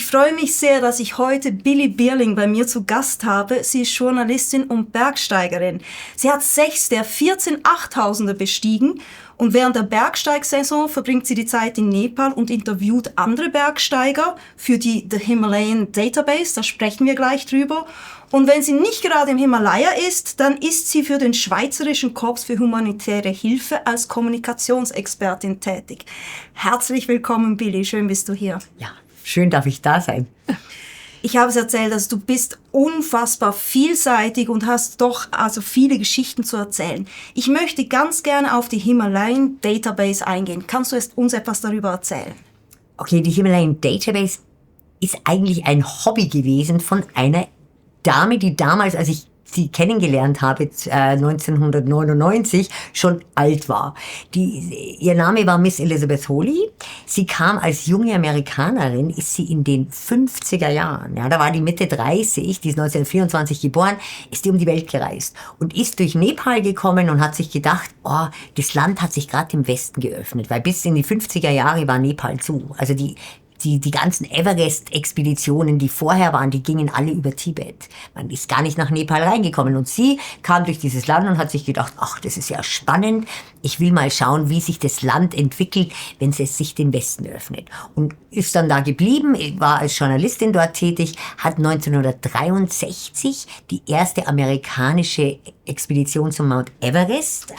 freue mich sehr, dass ich heute Billy Bierling bei mir zu Gast habe. Sie ist Journalistin und Bergsteigerin. Sie hat 6 der 14 Achttausender bestiegen und während der Bergsteigsaison verbringt sie die Zeit in Nepal und interviewt andere Bergsteiger für die The Himalayan Database, da sprechen wir gleich drüber. Und wenn sie nicht gerade im Himalaya ist, dann ist sie für den Schweizerischen Korps für humanitäre Hilfe als Kommunikationsexpertin tätig. Herzlich willkommen, Billy, schön bist du hier. Ja, schön darf ich da sein. Ich habe es erzählt, dass du bist unfassbar vielseitig und hast doch also viele Geschichten zu erzählen. Ich möchte ganz gerne auf die Himalayan Database eingehen. Kannst du uns etwas darüber erzählen? Okay, die Himalayan Database ist eigentlich ein Hobby gewesen von einer Dame, die damals, als ich sie kennengelernt habe, 1999, schon alt war. Ihr Name war Miss Elizabeth Holy. Sie kam als junge Amerikanerin, ist sie in den 50er Jahren, ja, da war die Mitte 30, die ist 1924 geboren, ist die um die Welt gereist und ist durch Nepal gekommen und hat sich gedacht, oh, das Land hat sich gerade im Westen geöffnet, weil bis in die 50er Jahre war Nepal zu. Also die ganzen Everest-Expeditionen, die vorher waren, die gingen alle über Tibet. Man ist gar nicht nach Nepal reingekommen. Und sie kam durch dieses Land und hat sich gedacht, ach, das ist ja spannend. Ich will mal schauen, wie sich das Land entwickelt, wenn es sich den Westen öffnet. Und ist dann da geblieben, war als Journalistin dort tätig, hat 1963 die erste amerikanische Expedition zum Mount Everest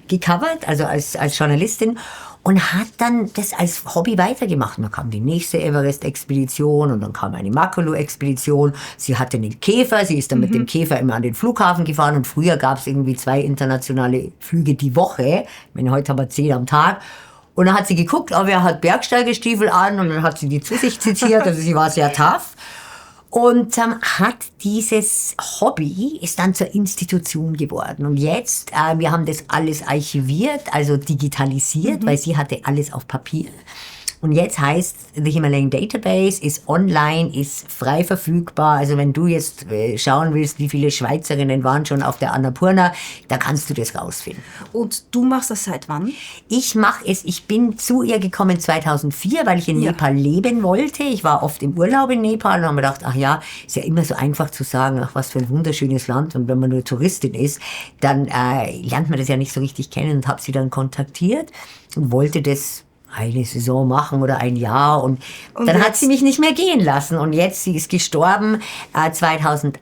gecovert, also als Journalistin. Und hat dann das als Hobby weitergemacht. Und dann kam die nächste Everest-Expedition und dann kam eine Makalu-Expedition. Sie hatte einen Käfer, sie ist dann mit dem Käfer immer an den Flughafen gefahren und früher gab es irgendwie 2 internationale Flüge die Woche. Ich meine, heute haben wir 10 am Tag. Und dann hat sie geguckt, oh, wer hat Bergsteigestiefel an und dann hat sie die zu sich zitiert, also sie war sehr tough. Und hat dieses Hobby, ist dann zur Institution geworden. Und jetzt, wir haben das alles archiviert, also digitalisiert, weil sie hatte alles auf Papier. Und jetzt heißt, The Himalayan Database ist online, ist frei verfügbar. Also wenn du jetzt schauen willst, wie viele Schweizerinnen waren schon auf der Annapurna, da kannst du das rausfinden. Und du machst das seit wann? Ich mache es, ich bin zu ihr gekommen 2004, weil ich in Nepal leben wollte. Ich war oft im Urlaub in Nepal und habe mir gedacht, ach ja, ist ja immer so einfach zu sagen, ach was für ein wunderschönes Land. Und wenn man nur Touristin ist, dann lernt man das ja nicht so richtig kennen und habe sie dann kontaktiert und wollte das eine Saison machen oder ein Jahr und dann hat sie mich nicht mehr gehen lassen und jetzt, sie ist gestorben 2018,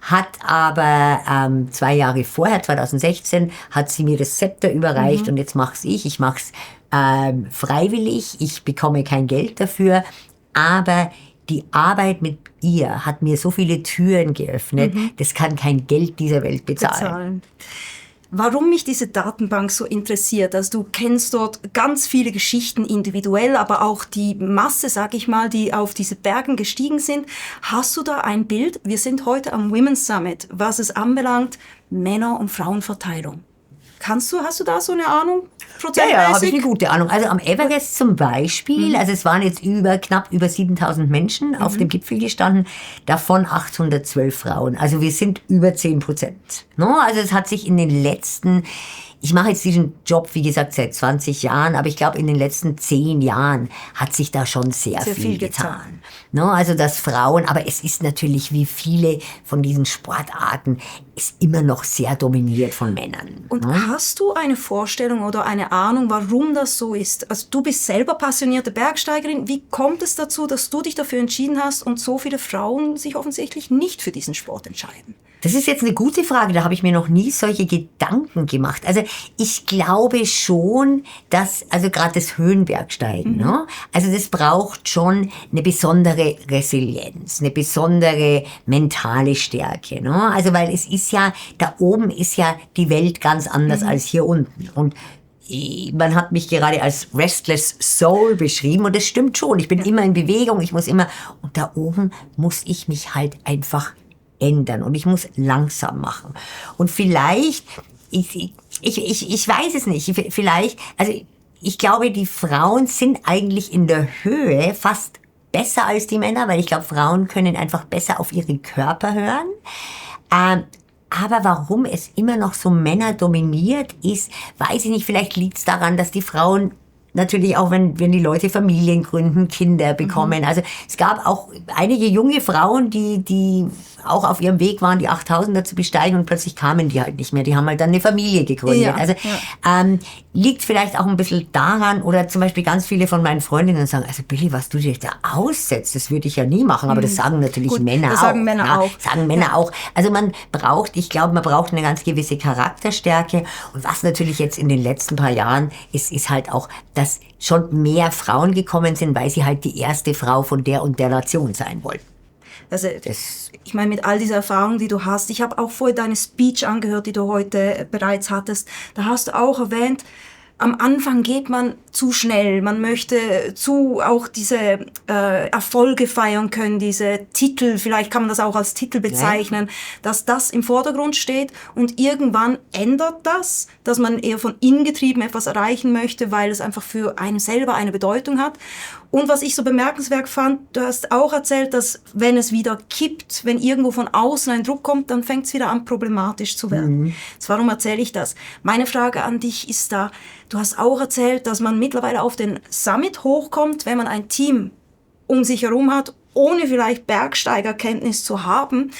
hat aber 2 Jahre vorher, 2016, hat sie mir das Zepter überreicht und jetzt mach's ich mach's freiwillig, ich bekomme kein Geld dafür, aber die Arbeit mit ihr hat mir so viele Türen geöffnet, das kann kein Geld dieser Welt bezahlen. Warum mich diese Datenbank so interessiert, also du kennst dort ganz viele Geschichten individuell, aber auch die Masse, sag ich mal, die auf diese Bergen gestiegen sind. Hast du da ein Bild? Wir sind heute am Women's Summit, was es anbelangt, Männer- und Frauenverteilung. Hast du da so eine Ahnung? Ja, habe ich eine gute Ahnung. Also am Everest zum Beispiel, also es waren jetzt knapp über 7.000 Menschen auf dem Gipfel gestanden, davon 812 Frauen. Also wir sind über 10%. No? Also es hat sich in den letzten, ich mache jetzt diesen Job, wie gesagt, seit 20 Jahren, aber ich glaube, in den letzten 10 Jahren hat sich da schon sehr viel getan. No, also dass Frauen, aber es ist natürlich, wie viele von diesen Sportarten, ist immer noch sehr dominiert von Männern. Und hast du eine Vorstellung oder eine Ahnung, warum das so ist? Also du bist selber passionierte Bergsteigerin. Wie kommt es dazu, dass du dich dafür entschieden hast und so viele Frauen sich offensichtlich nicht für diesen Sport entscheiden? Das ist jetzt eine gute Frage, da habe ich mir noch nie solche Gedanken gemacht. Also ich glaube schon, dass, also gerade das Höhenbergsteigen, ne? Also das braucht schon eine besondere Resilienz, eine besondere mentale Stärke. Ne? Also weil es ist ja, da oben ist ja die Welt ganz anders als hier unten. Und man hat mich gerade als Restless Soul beschrieben und das stimmt schon. Ich bin immer in Bewegung, ich muss immer, und da oben muss ich mich halt einfach ändern und ich muss langsam machen. Und vielleicht, ich weiß es nicht, vielleicht, also ich glaube, die Frauen sind eigentlich in der Höhe fast besser als die Männer, weil ich glaube, Frauen können einfach besser auf ihren Körper hören. Aber warum es immer noch so Männer dominiert ist, weiß ich nicht. Vielleicht liegt es daran, dass die Frauen natürlich auch, wenn die Leute Familien gründen, Kinder bekommen. Also es gab auch einige junge Frauen, die auch auf ihrem Weg waren, die 8000er zu besteigen und plötzlich kamen die halt nicht mehr. Die haben halt dann eine Familie gegründet. Ja, also liegt vielleicht auch ein bisschen daran, oder zum Beispiel ganz viele von meinen Freundinnen sagen, also Billy, was du dir da aussetzt, das würde ich ja nie machen, aber das sagen natürlich Gut, Männer das auch. sagen Männer auch. Sagen Männer auch. Also ich glaube, man braucht eine ganz gewisse Charakterstärke. Und was natürlich jetzt in den letzten paar Jahren ist halt auch, dass schon mehr Frauen gekommen sind, weil sie halt die erste Frau von der und der Nation sein wollten. Also ich meine, mit all dieser Erfahrung, die du hast, ich habe auch vorher deine Speech angehört, die du heute bereits hattest, da hast du auch erwähnt, am Anfang geht man zu schnell, man möchte auch diese Erfolge feiern können, diese Titel, vielleicht kann man das auch als Titel bezeichnen, dass das im Vordergrund steht und irgendwann ändert das, dass man eher von innen getrieben etwas erreichen möchte, weil es einfach für einen selber eine Bedeutung hat. Und was ich so bemerkenswert fand, du hast auch erzählt, dass wenn es wieder kippt, wenn irgendwo von außen ein Druck kommt, dann fängt es wieder an, problematisch zu werden. Warum erzähle ich das? Meine Frage an dich ist da, du hast auch erzählt, dass man mittlerweile auf den Summit hochkommt, wenn man ein Team um sich herum hat, ohne vielleicht Bergsteigerkenntnis zu haben.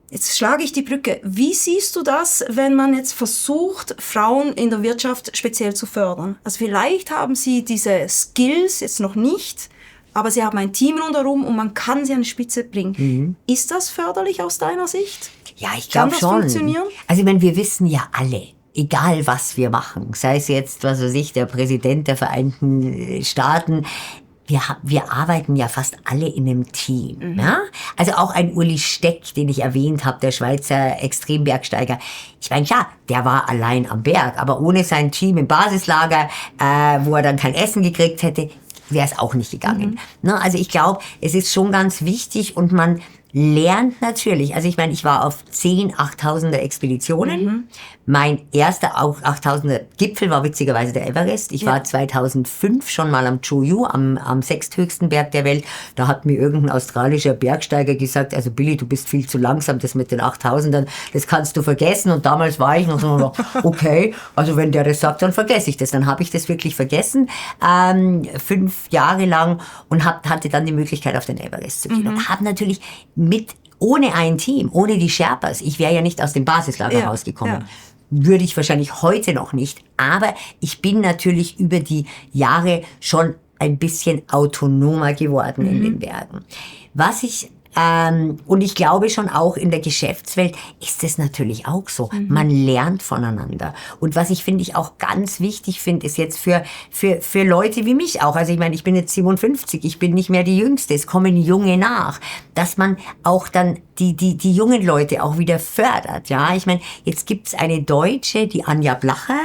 Jetzt schlage ich die Brücke. Wie siehst du das, wenn man jetzt versucht, Frauen in der Wirtschaft speziell zu fördern? Also vielleicht haben sie diese Skills jetzt noch nicht, aber sie haben ein Team rundherum und man kann sie an die Spitze bringen. Ist das förderlich aus deiner Sicht? Ja, ich glaube schon. Kann das funktionieren? Also ich meine, wir wissen ja alle, egal was wir machen, sei es jetzt, was weiß ich, der Präsident der Vereinigten Staaten, wir arbeiten ja fast alle in einem Team. Ja? Also auch ein Uli Steck, den ich erwähnt habe, der Schweizer Extrembergsteiger. Ich meine, klar, der war allein am Berg, aber ohne sein Team im Basislager, wo er dann kein Essen gekriegt hätte, wäre es auch nicht gegangen. Ne? Also ich glaube, es ist schon ganz wichtig und man lernt natürlich, also ich meine, ich war auf 10 8000er Expeditionen. Mein erster 8000er Gipfel war witzigerweise der Everest. Ich war 2005 schon mal am Choyu, am sechsthöchsten Berg der Welt. Da hat mir irgendein australischer Bergsteiger gesagt, also Billy, du bist viel zu langsam, das mit den 8000ern, das kannst du vergessen. Und damals war ich noch so, okay, also wenn der das sagt, dann vergesse ich das. Dann habe ich das wirklich vergessen, 5 Jahre lang und hatte dann die Möglichkeit, auf den Everest zu gehen. Und habe natürlich ohne ein Team, ohne die Sherpas, ich wäre ja nicht aus dem Basislager rausgekommen. Würde ich wahrscheinlich heute noch nicht. Aber ich bin natürlich über die Jahre schon ein bisschen autonomer geworden in den Bergen. Und ich glaube schon auch in der Geschäftswelt ist es natürlich auch so. Man lernt voneinander. Und was ich auch ganz wichtig finde, ist jetzt für Leute wie mich auch. Also ich meine, ich bin jetzt 57, ich bin nicht mehr die Jüngste, es kommen Junge nach. Dass man auch dann die jungen Leute auch wieder fördert. Ja, ich meine, jetzt gibt's eine Deutsche, die Anja Blacher,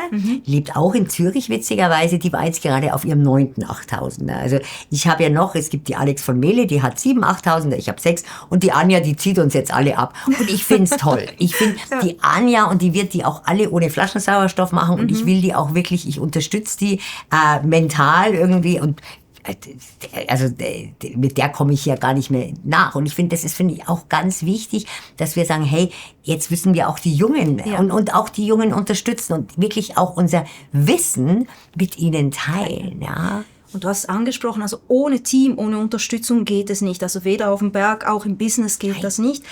lebt auch in Zürich witzigerweise, die war jetzt gerade auf ihrem 9. 8000er. Also ich habe ja noch, es gibt die Alex von Mele, die hat 7 8000er, ich habe 6 und die Anja, die zieht uns jetzt alle ab. Und ich find's toll. Ich finde die Anja und die wird die auch alle ohne Flaschensauerstoff machen und ich will die auch wirklich, ich unterstütze die mental irgendwie und also mit der komme ich ja gar nicht mehr nach. Und ich finde, das ist, finde ich, auch ganz wichtig, dass wir sagen, hey, jetzt müssen wir auch die Jungen und auch die Jungen unterstützen und wirklich auch unser Wissen mit ihnen teilen, ja. Und du hast angesprochen, also ohne Team, ohne Unterstützung geht es nicht. Also weder auf dem Berg, auch im Business geht das nicht.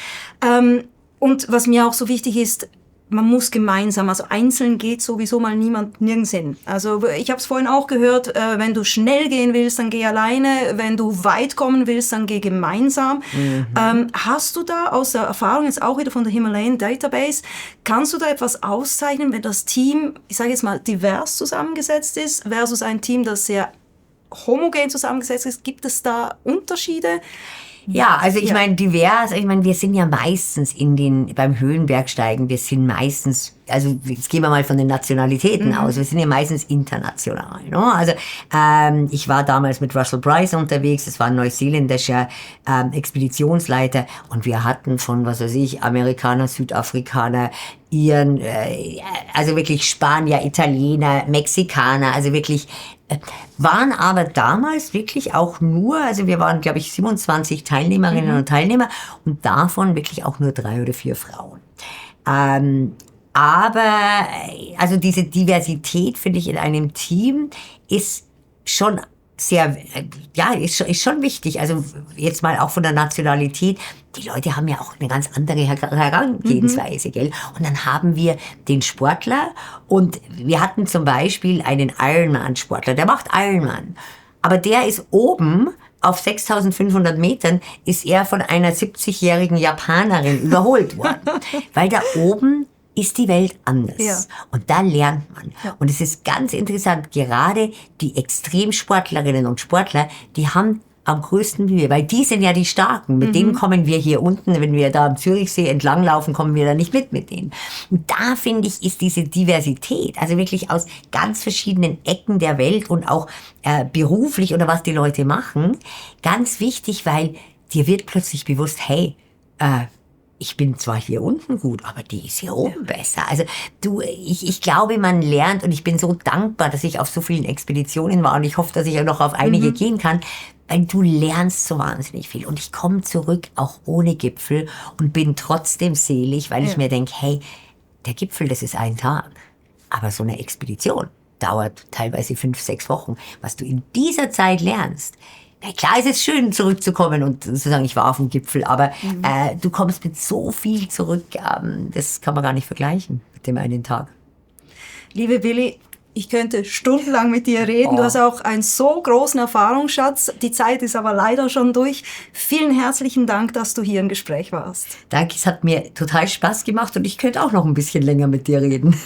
Und was mir auch so wichtig ist, man muss gemeinsam, also einzeln geht sowieso mal niemand nirgends hin. Also ich habe es vorhin auch gehört, wenn du schnell gehen willst, dann geh alleine. Wenn du weit kommen willst, dann geh gemeinsam. Hast du da aus der Erfahrung, jetzt auch wieder von der Himalayan Database, kannst du da etwas auszeichnen, wenn das Team, ich sage jetzt mal, divers zusammengesetzt ist, versus ein Team, das sehr homogen zusammengesetzt ist? Gibt es da Unterschiede? Ja, also ich meine, divers, ich meine, wir sind ja meistens beim Höhenbergsteigen, wir sind meistens, also jetzt gehen wir mal von den Nationalitäten aus, wir sind ja meistens international. Ne? Also ich war damals mit Russell Bryce unterwegs, das war ein neuseeländischer Expeditionsleiter und wir hatten von, was weiß ich, Amerikaner, Südafrikaner, Iren, also wirklich Spanier, Italiener, Mexikaner, also wirklich waren aber damals wirklich auch nur, also wir waren, glaube ich, 27 Teilnehmerinnen und Teilnehmer und davon wirklich auch nur 3 oder 4 Frauen. Aber also diese Diversität, finde ich, in einem Team ist schon sehr, ist schon wichtig. Also jetzt mal auch von der Nationalität. Die Leute haben ja auch eine ganz andere Herangehensweise, gell? Und dann haben wir den Sportler und wir hatten zum Beispiel einen Ironman-Sportler, der macht Ironman. Aber der ist oben auf 6.500 Metern, ist er von einer 70-jährigen Japanerin überholt worden. Weil da oben ist die Welt anders. Ja. Und da lernt man. Ja. Und es ist ganz interessant, gerade die Extremsportlerinnen und Sportler, die haben am größten Mühe, weil die sind ja die Starken. Mit denen kommen wir hier unten, wenn wir da am Zürichsee entlanglaufen, kommen wir da nicht mit denen. Und da, finde ich, ist diese Diversität, also wirklich aus ganz verschiedenen Ecken der Welt und auch beruflich oder was die Leute machen, ganz wichtig, weil dir wird plötzlich bewusst, hey, ich bin zwar hier unten gut, aber die ist hier oben besser. Also ich glaube, man lernt und ich bin so dankbar, dass ich auf so vielen Expeditionen war und ich hoffe, dass ich auch noch auf einige gehen kann, weil du lernst so wahnsinnig viel. Und ich komme zurück auch ohne Gipfel und bin trotzdem selig, weil ich mir denke, hey, der Gipfel, das ist ein Tag. Aber so eine Expedition dauert teilweise 5, 6 Wochen. Was du in dieser Zeit lernst, na klar ist es schön, zurückzukommen und zu sagen, ich war auf dem Gipfel, aber du kommst mit so viel zurück, das kann man gar nicht vergleichen mit dem einen Tag. Liebe Billy, ich könnte stundenlang mit dir reden. Du hast auch einen so großen Erfahrungsschatz. Die Zeit ist aber leider schon durch. Vielen herzlichen Dank, dass du hier im Gespräch warst. Danke, es hat mir total Spaß gemacht und ich könnte auch noch ein bisschen länger mit dir reden.